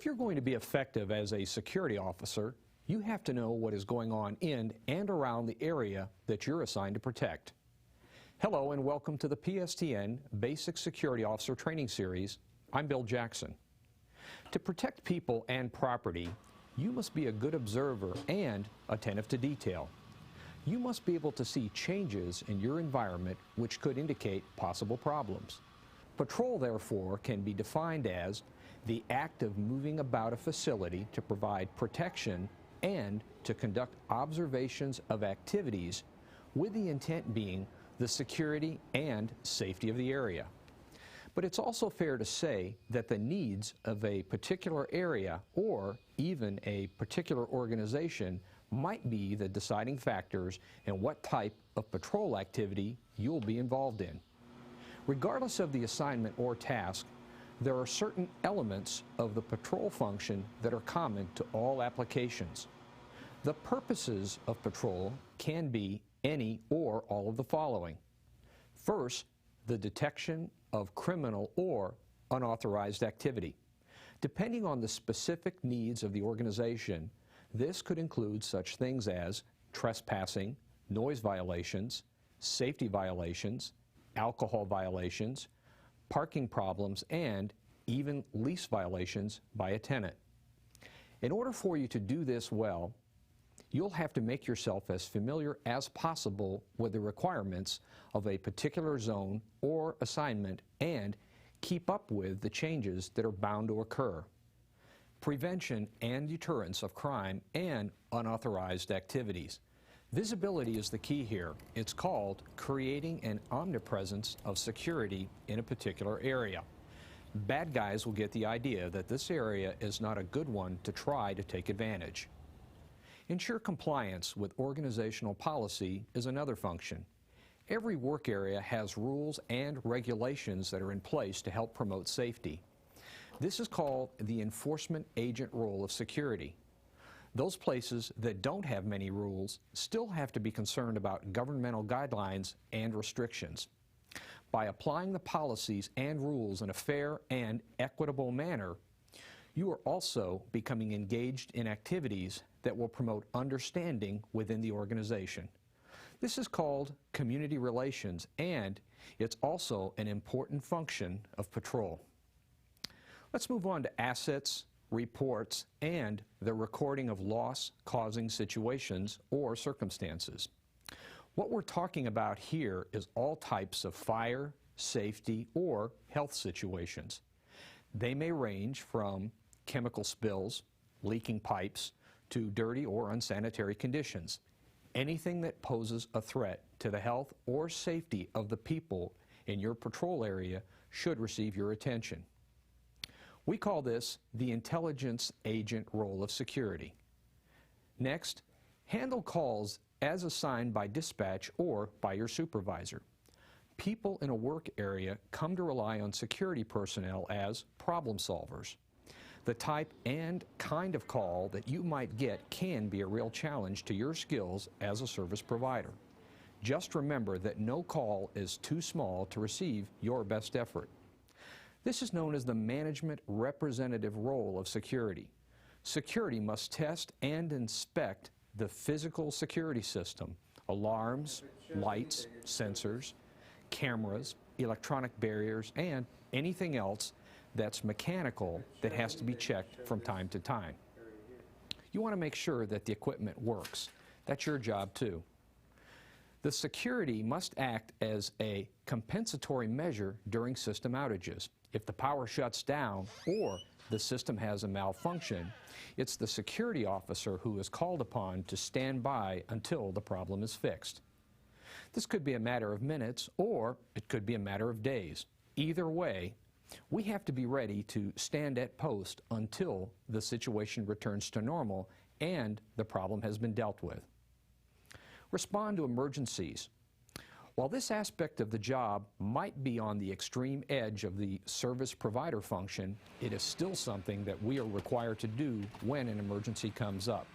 If you're going to be effective as a security officer, you have to know what is going on in and around the area that you're assigned to protect. Hello and welcome to the PSTN Basic Security Officer Training Series. I'm Bill Jackson. To protect people and property, you must be a good observer and attentive to detail. You must be able to see changes in your environment which could indicate possible problems. Patrol, therefore, can be defined as the act of moving about a facility to provide protection and to conduct observations of activities with the intent being the security and safety of the area. But it's also fair to say that the needs of a particular area or even a particular organization might be the deciding factors in what type of patrol activity you'll be involved in. Regardless of the assignment or task, there are certain elements of the patrol function that are common to all applications. The purposes of patrol can be any or all of the following. First, the detection of criminal or unauthorized activity. Depending on the specific needs of the organization, this could include such things as trespassing, noise violations, safety violations, alcohol violations, parking problems, and even lease violations by a tenant. In order for you to do this well, you'll have to make yourself as familiar as possible with the requirements of a particular zone or assignment and keep up with the changes that are bound to occur. Prevention and deterrence of crime and unauthorized activities. Visibility is the key here. It's called creating an omnipresence of security in a particular area. Bad guys will get the idea that this area is not a good one to try to take advantage. Ensure compliance with organizational policy is another function. Every work area has rules and regulations that are in place to help promote safety. This is called the enforcement agent role of security. Those places that don't have many rules still have to be concerned about governmental guidelines and restrictions. By applying the policies and rules in a fair and equitable manner, you are also becoming engaged in activities that will promote understanding within the organization. This is called community relations, and it's also an important function of patrol. Let's move on to assets, reports, and the recording of loss-causing situations or circumstances. What we're talking about here is all types of fire, safety, or health situations. They may range from chemical spills, leaking pipes, to dirty or unsanitary conditions. Anything that poses a threat to the health or safety of the people in your patrol area should receive your attention. We call this the intelligence agent role of security. Next, handle calls as assigned by dispatch or by your supervisor. People in a work area come to rely on security personnel as problem solvers. The type and kind of call that you might get can be a real challenge to your skills as a service provider. Just remember that no call is too small to receive your best effort. This is known as the management representative role of security. Security must test and inspect the physical security system, alarms, lights, sensors, cameras, electronic barriers, and anything else that's mechanical that has to be checked from time to time. You want to make sure that the equipment works. That's your job too. The security must act as a compensatory measure during system outages. If the power shuts down or the system has a malfunction, it's the security officer who is called upon to stand by until the problem is fixed. This could be a matter of minutes or it could be a matter of days. Either way, we have to be ready to stand at post until the situation returns to normal and the problem has been dealt with. Respond to emergencies. While this aspect of the job might be on the extreme edge of the service provider function, it is still something that we are required to do when an emergency comes up.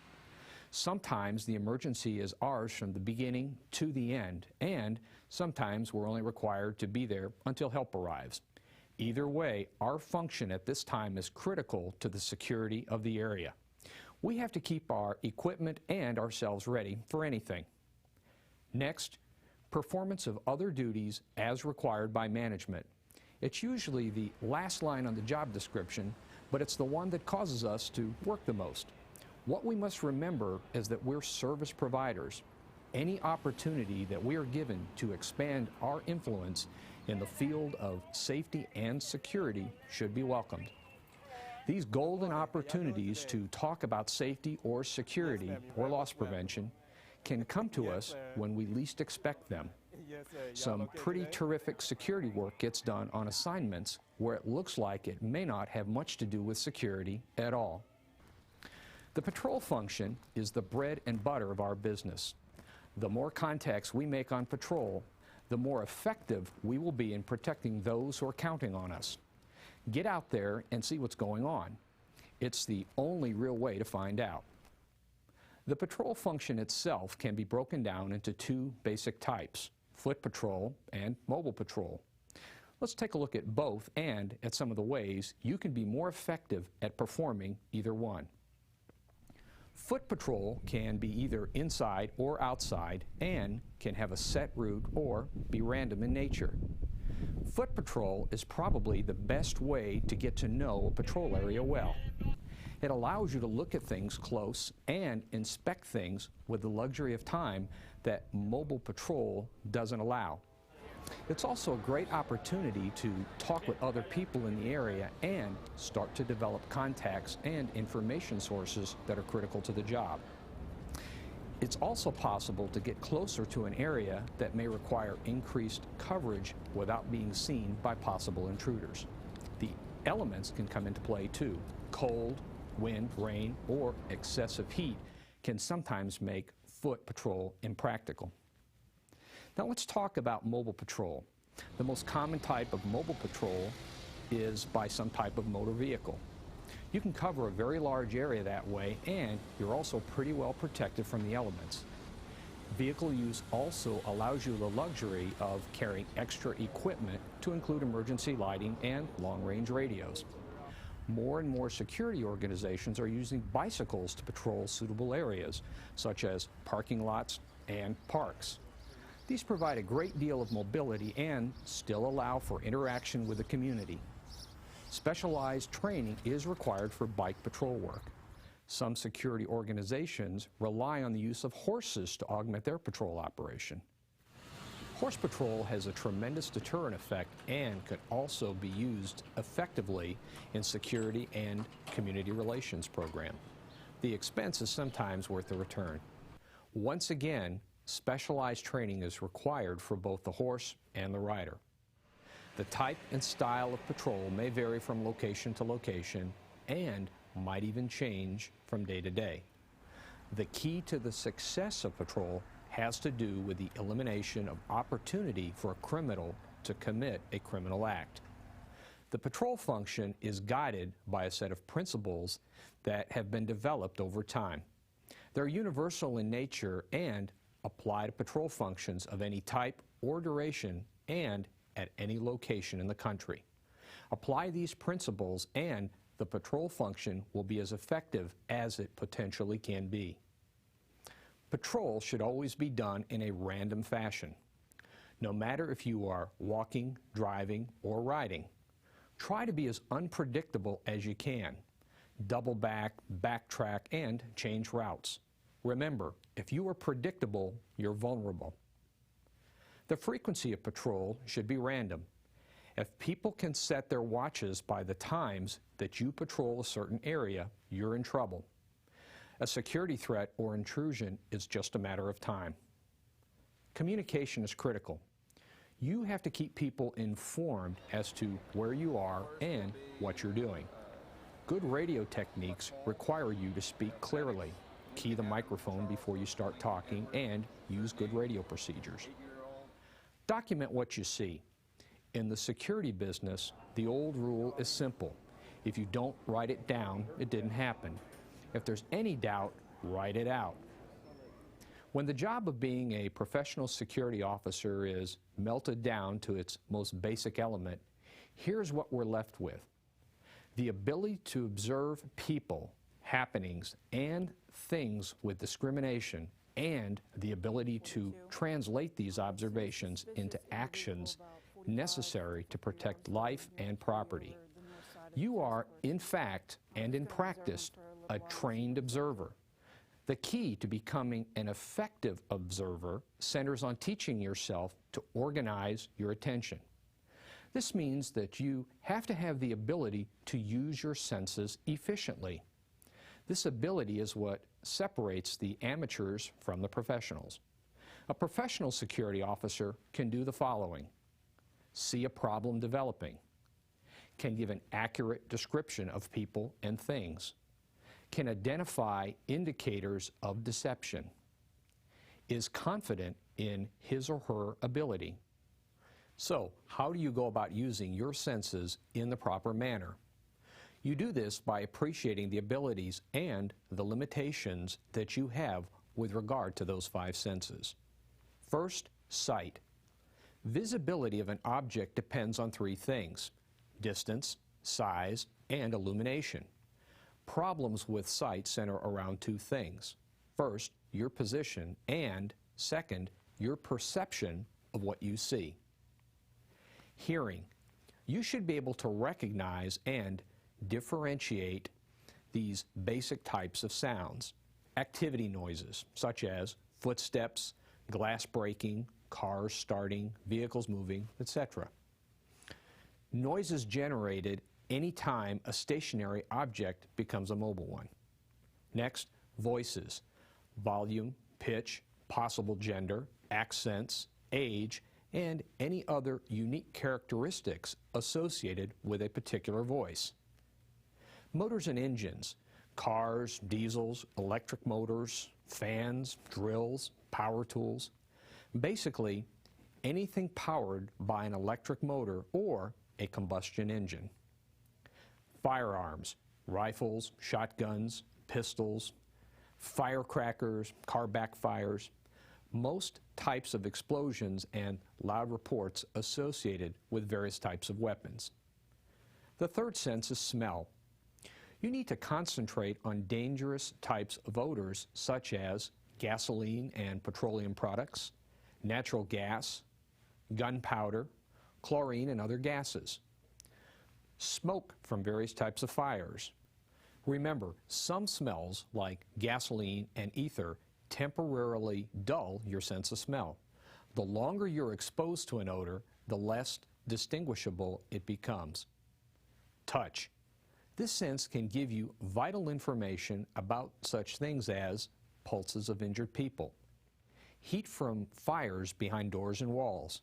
Sometimes the emergency is ours from the beginning to the end, and sometimes we're only required to be there until help arrives. Either way, our function at this time is critical to the security of the area. We have to keep our equipment and ourselves ready for anything. Next, performance of other duties as required by management. It's usually the last line on the job description, but it's the one that causes us to work the most. What we must remember is that we're service providers. Any opportunity that we are given to expand our influence in the field of safety and security should be welcomed. These golden opportunities to talk about safety or security or loss prevention can come to us when we least expect them. Some pretty terrific security work gets done on assignments where it looks like it may not have much to do with security at all. The patrol function is the bread and butter of our business. The more contacts we make on patrol, the more effective we will be in protecting those who are counting on us. Get out there and see what's going on. It's the only real way to find out. The patrol function itself can be broken down into two basic types: foot patrol and mobile patrol. Let's take a look at both and at some of the ways you can be more effective at performing either one. Foot patrol can be either inside or outside and can have a set route or be random in nature. Foot patrol is probably the best way to get to know a patrol area well. It allows you to look at things close and inspect things with the luxury of time that mobile patrol doesn't allow. It's also a great opportunity to talk with other people in the area and start to develop contacts and information sources that are critical to the job. It's also possible to get closer to an area that may require increased coverage without being seen by possible intruders. The elements can come into play too. Cold, wind, rain, or excessive heat can sometimes make foot patrol impractical. Now let's talk about mobile patrol. The most common type of mobile patrol is by some type of motor vehicle. You can cover a very large area that way, and you're also pretty well protected from the elements. Vehicle use also allows you the luxury of carrying extra equipment to include emergency lighting and long-range radios. More and more security organizations are using bicycles to patrol suitable areas, such as parking lots and parks. These provide a great deal of mobility and still allow for interaction with the community. Specialized training is required for bike patrol work. Some security organizations rely on the use of horses to augment their patrol operation. Horse patrol has a tremendous deterrent effect and could also be used effectively in security and community relations program. The expense is sometimes worth the return. Once again, specialized training is required for both the horse and the rider. The type and style of patrol may vary from location to location and might even change from day to day. The key to the success of patrol has to do with the elimination of opportunity for a criminal to commit a criminal act. The patrol function is guided by a set of principles that have been developed over time. They're universal in nature and apply to patrol functions of any type or duration and at any location in the country. Apply these principles and the patrol function will be as effective as it potentially can be. Patrol should always be done in a random fashion. No matter if you are walking, driving, or riding, try to be as unpredictable as you can. Double back, backtrack, and change routes. Remember, if you are predictable, you're vulnerable. The frequency of patrol should be random. If people can set their watches by the times that you patrol a certain area, you're in trouble. A security threat or intrusion is just a matter of time. Communication is critical. You have to keep people informed as to where you are and what you're doing. Good radio techniques require you to speak clearly, key the microphone before you start talking, and use good radio procedures. Document what you see. In the security business, the old rule is simple. If you don't write it down, it didn't happen. If there's any doubt, write it out. When the job of being a professional security officer is melted down to its most basic element, here's what we're left with. The ability to observe people, happenings, and things with discrimination, and the ability to translate these observations into actions necessary to protect life and property. You are, in fact and in practice, a trained observer. The key to becoming an effective observer centers on teaching yourself to organize your attention. This means that you have to have the ability to use your senses efficiently. This ability is what separates the amateurs from the professionals. A professional security officer can do the following: see a problem developing, can give an accurate description of people and things, can identify indicators of deception, is confident in his or her ability. So, how do you go about using your senses in the proper manner? You do this by appreciating the abilities and the limitations that you have with regard to those 5 senses. First, sight. Visibility of an object depends on 3 things: distance, size, and illumination. Problems with sight center around 2 things. First, your position, and second, your perception of what you see. Hearing. You should be able to recognize and differentiate these basic types of sounds. Activity noises, such as footsteps, glass breaking, cars starting, vehicles moving, etc. Noises generated anytime a stationary object becomes a mobile one. Next, voices, volume, pitch, possible gender, accents, age, and any other unique characteristics associated with a particular voice. Motors and engines, cars, diesels, electric motors, fans, drills, power tools. Basically, anything powered by an electric motor or a combustion engine. Firearms, rifles, shotguns, pistols, firecrackers, car backfires, most types of explosions and loud reports associated with various types of weapons. The third sense is smell. You need to concentrate on dangerous types of odors such as gasoline and petroleum products, natural gas, gunpowder, chlorine, and other gases. Smoke from various types of fires. Remember, some smells like gasoline and ether temporarily dull your sense of smell. The longer you're exposed to an odor, the less distinguishable it becomes. Touch. This sense can give you vital information about such things as pulses of injured people, heat from fires behind doors and walls,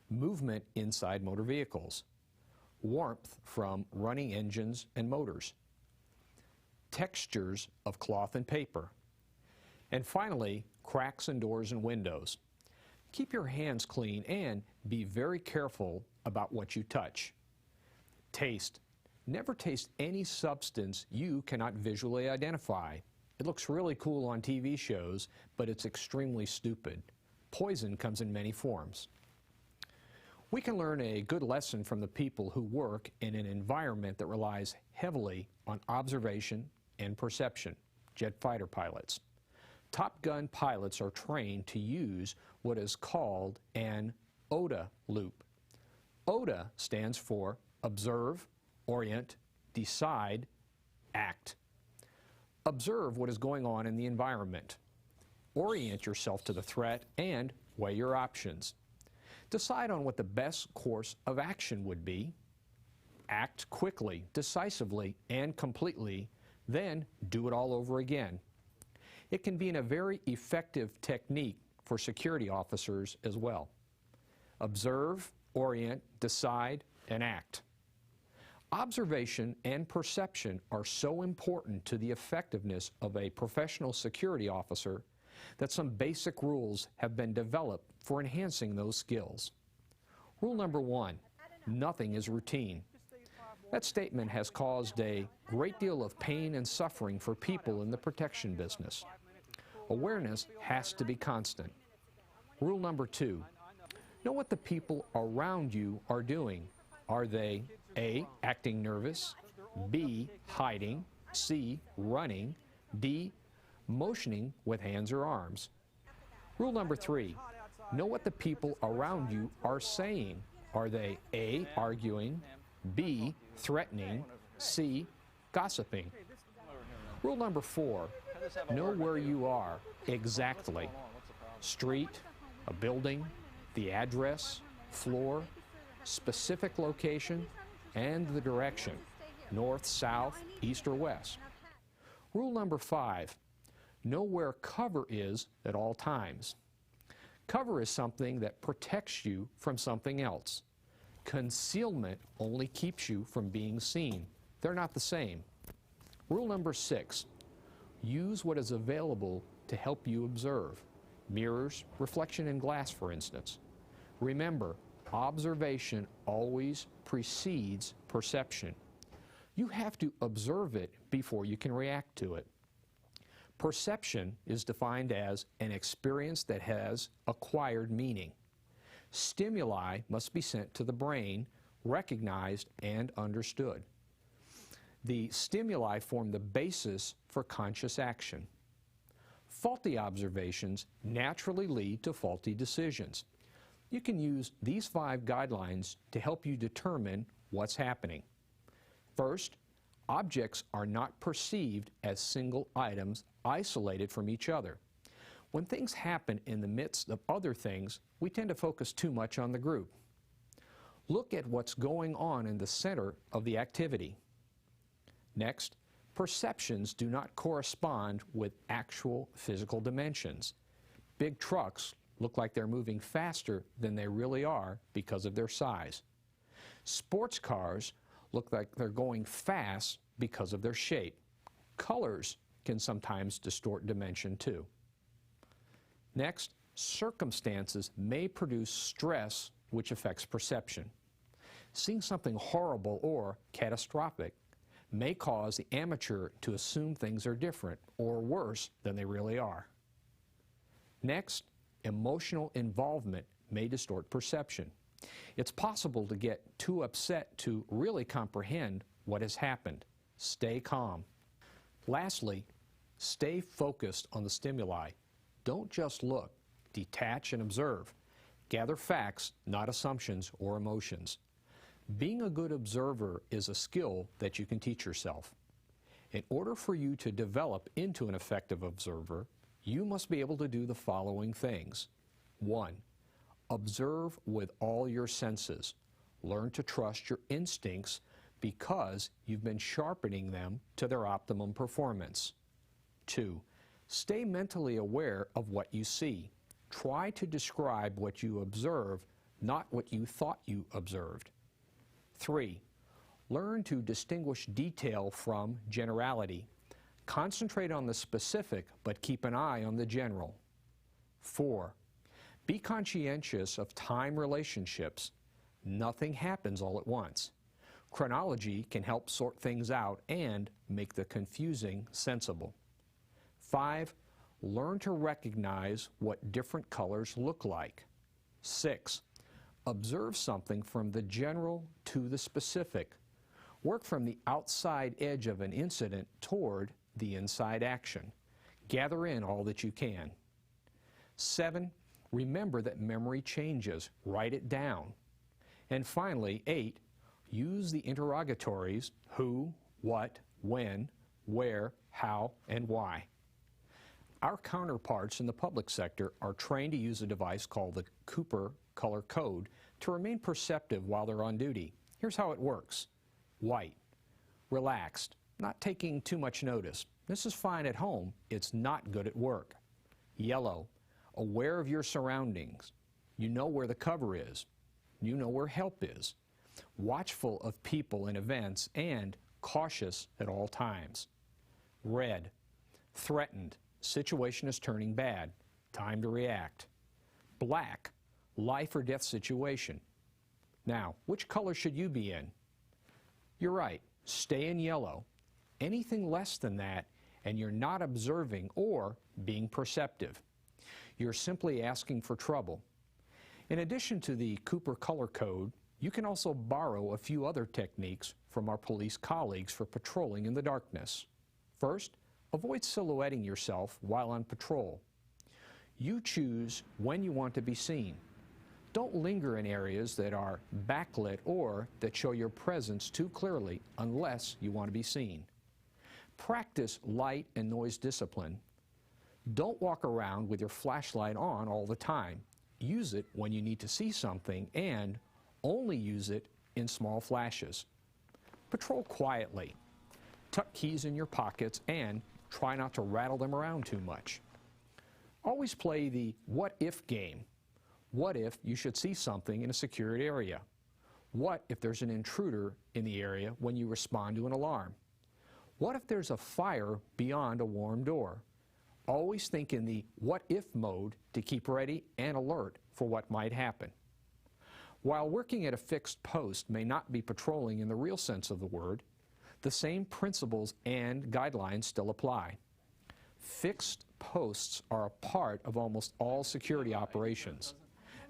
movement inside motor vehicles, warmth from running engines and motors, textures of cloth and paper, and finally, cracks in doors and windows. Keep your hands clean and be very careful about what you touch. Taste. Never taste any substance you cannot visually identify. It looks really cool on TV shows, but it's extremely stupid. Poison comes in many forms. We can learn a good lesson from the people who work in an environment that relies heavily on observation and perception. Jet fighter pilots. Top Gun pilots are trained to use what is called an ODA loop. ODA stands for observe, orient, decide, act. Observe what is going on in the environment. Orient yourself to the threat and weigh your options. Decide on what the best course of action would be. Act quickly, decisively, and completely, then do it all over again. It can be a very effective technique for security officers as well. Observe, orient, decide, and act. Observation and perception are so important to the effectiveness of a professional security officer that some basic rules have been developed for enhancing those skills. Rule number 1, nothing is routine. That statement has caused a great deal of pain and suffering for people in the protection business. Awareness has to be constant. Rule number 2, know what the people around you are doing. Are they A, acting nervous, B, hiding, C, running, D, motioning with hands or arms? Rule number 3, know what the people around you are saying. Are they A, arguing, B, threatening, C, gossiping? Rule number 4, know where you are exactly. Street, a building, the address, floor, specific location, and the direction, north, south, east, or west. Rule number 5, know where cover is at all times. Cover is something that protects you from something else. Concealment only keeps you from being seen. They're not the same. Rule number 6, use what is available to help you observe. Mirrors, reflection in glass, for instance. Remember, observation always precedes perception. You have to observe it before you can react to it. Perception is defined as an experience that has acquired meaning. Stimuli must be sent to the brain, recognized and understood. The stimuli form the basis for conscious action. Faulty observations naturally lead to faulty decisions. You can use these 5 guidelines to help you determine what's happening. First, objects are not perceived as single items isolated from each other. When things happen in the midst of other things, we tend to focus too much on the group. Look at what's going on in the center of the activity. Next, perceptions do not correspond with actual physical dimensions. Big trucks look like they're moving faster than they really are because of their size. Sports cars look like they're going fast because of their shape. Colors can sometimes distort dimension too. Next, circumstances may produce stress which affects perception. Seeing something horrible or catastrophic may cause the amateur to assume things are different or worse than they really are. Next, emotional involvement may distort perception. It's possible to get too upset to really comprehend what has happened. Stay calm. Lastly, stay focused on the stimuli. Don't just look. Detach and observe. Gather facts, not assumptions or emotions. Being a good observer is a skill that you can teach yourself. In order for you to develop into an effective observer, you must be able to do the following things. 1. Observe with all your senses. Learn to trust your instincts because you've been sharpening them to their optimum performance. 2. Stay mentally aware of what you see. Try to describe what you observe, not what you thought you observed. 3. Learn to distinguish detail from generality. Concentrate on the specific, but keep an eye on the general. 4. Be conscientious of time relationships. Nothing happens all at once. Chronology can help sort things out and make the confusing sensible. 5. Learn to recognize what different colors look like. 6. Observe something from the general to the specific. Work from the outside edge of an incident toward the inside action. Gather in all that you can. 7. Remember that memory changes. Write it down. And finally, 8. Use the interrogatories who, what, when, where, how, and why. Our counterparts in the public sector are trained to use a device called the Cooper Color Code to remain perceptive while they're on duty. Here's how it works. White, relaxed, not taking too much notice. This is fine at home. It's not good at work. Yellow, aware of your surroundings. You know where the cover is. You know where help is. Watchful of people and events and cautious at all times. Red, threatened. Situation is turning bad. Time to react. Black, life or death situation. Now, which color should you be in? You're right. Stay in yellow. Anything less than that, and you're not observing or being perceptive. You're simply asking for trouble. In addition to the Cooper Color Code, You can also borrow a few other techniques from our police colleagues for patrolling in the darkness. First, avoid silhouetting yourself while on patrol. You choose when you want to be seen. Don't linger in areas that are backlit or that show your presence too clearly unless you want to be seen. Practice light and noise discipline. Don't walk around with your flashlight on all the time. Use it when you need to see something and only use it in small flashes. Patrol quietly. Tuck keys in your pockets and try not to rattle them around too much. Always play the what if game. What if you should see something in a secured area? What if there's an intruder in the area when you respond to an alarm? What if there's a fire beyond a warm door? Always think in the what if mode to keep ready and alert for what might happen. While working at a fixed post may not be patrolling in the real sense of the word, the same principles and guidelines still apply. Fixed posts are a part of almost all security operations.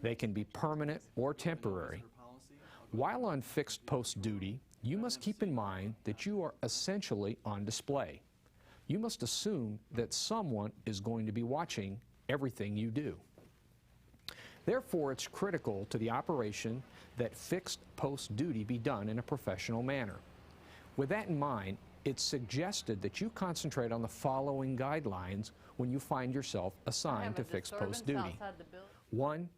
They can be permanent or temporary. While on fixed post duty, you must keep in mind that you are essentially on display. You must assume that someone is going to be watching everything you do. Therefore, it's critical to the operation that fixed post duty be done in a professional manner. With that in mind, it's suggested that you concentrate on the following guidelines when you find yourself assigned to fixed post duty. 1.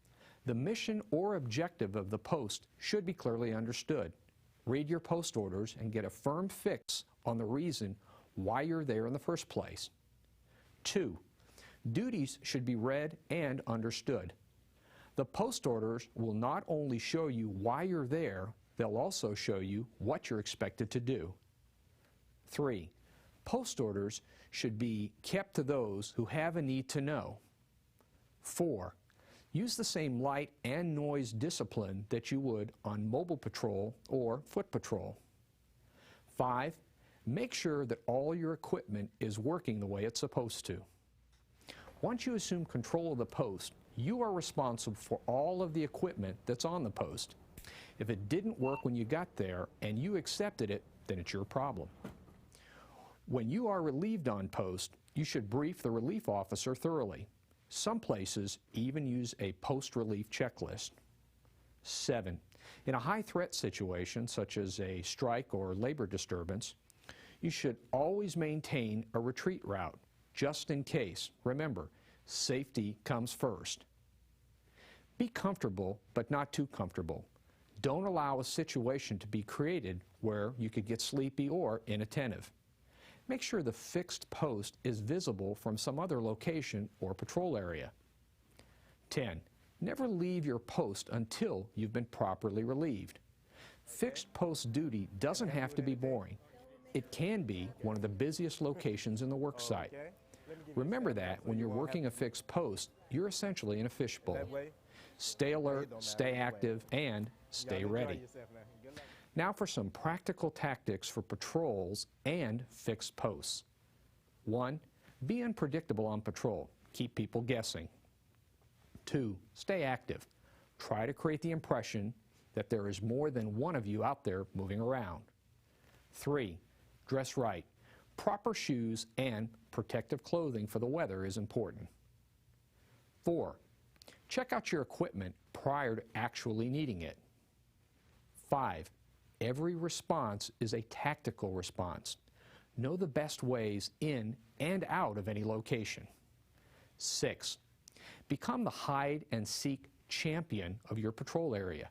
The mission or objective of the post should be clearly understood. Read your post orders and get a firm fix on the reason why you're there in the first place. 2. Duties should be read and understood. The post orders will not only show you why you're there, they'll also show you what you're expected to do. 3. Post orders should be kept to those who have a need to know. 4. Use the same light and noise discipline that you would on mobile patrol or foot patrol. 5. Make sure that all your equipment is working the way it's supposed to. Once you assume control of the post, you are responsible for all of the equipment that's on the post. If it didn't work when you got there and you accepted it, then it's your problem. When you are relieved on post, you should brief the relief officer thoroughly. Some places even use a post-relief checklist. 7. In a high-threat situation, such as a strike or labor disturbance, you should always maintain a retreat route, just in case. Remember, safety comes first. Be comfortable, but not too comfortable. Don't allow a situation to be created where you could get sleepy or inattentive. Make sure the fixed post is visible from some other location or patrol area. 10. Never leave your post until you've been properly relieved. Fixed post duty doesn't have to be boring. It can be one of the busiest locations in the work site. Remember that when you're working a fixed post, you're essentially in a fishbowl. Stay alert, stay active, and stay ready. Now for some practical tactics for patrols and fixed posts. 1. Be unpredictable on patrol. Keep people guessing. 2. Stay active. Try to create the impression that there is more than one of you out there moving around. 3. Dress right. Proper shoes and protective clothing for the weather is important. 4. Check out your equipment prior to actually needing it. 5. Every response is a tactical response. Know the best ways in and out of any location. 6. Become the hide-and-seek champion of your patrol area.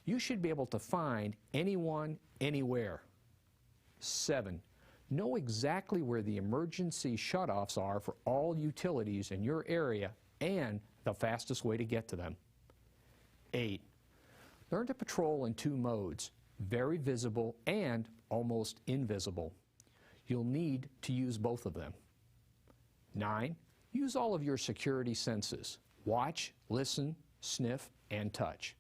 You should be able to find anyone, anywhere. 7. Know exactly where the emergency shutoffs are for all utilities in your area and the fastest way to get to them. 8. Learn to patrol in 2 modes, very visible and almost invisible. You'll need to use both of them. 9. Use all of your security senses. Watch, listen, sniff, and touch.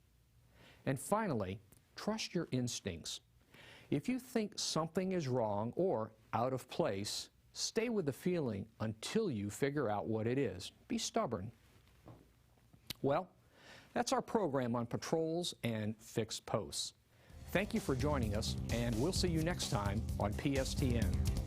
And finally, trust your instincts. If you think something is wrong or out of place, stay with the feeling until you figure out what it is. Be stubborn. Well, That's our program on patrols and fixed posts. Thank you for joining us, and we'll see you next time on PSTN.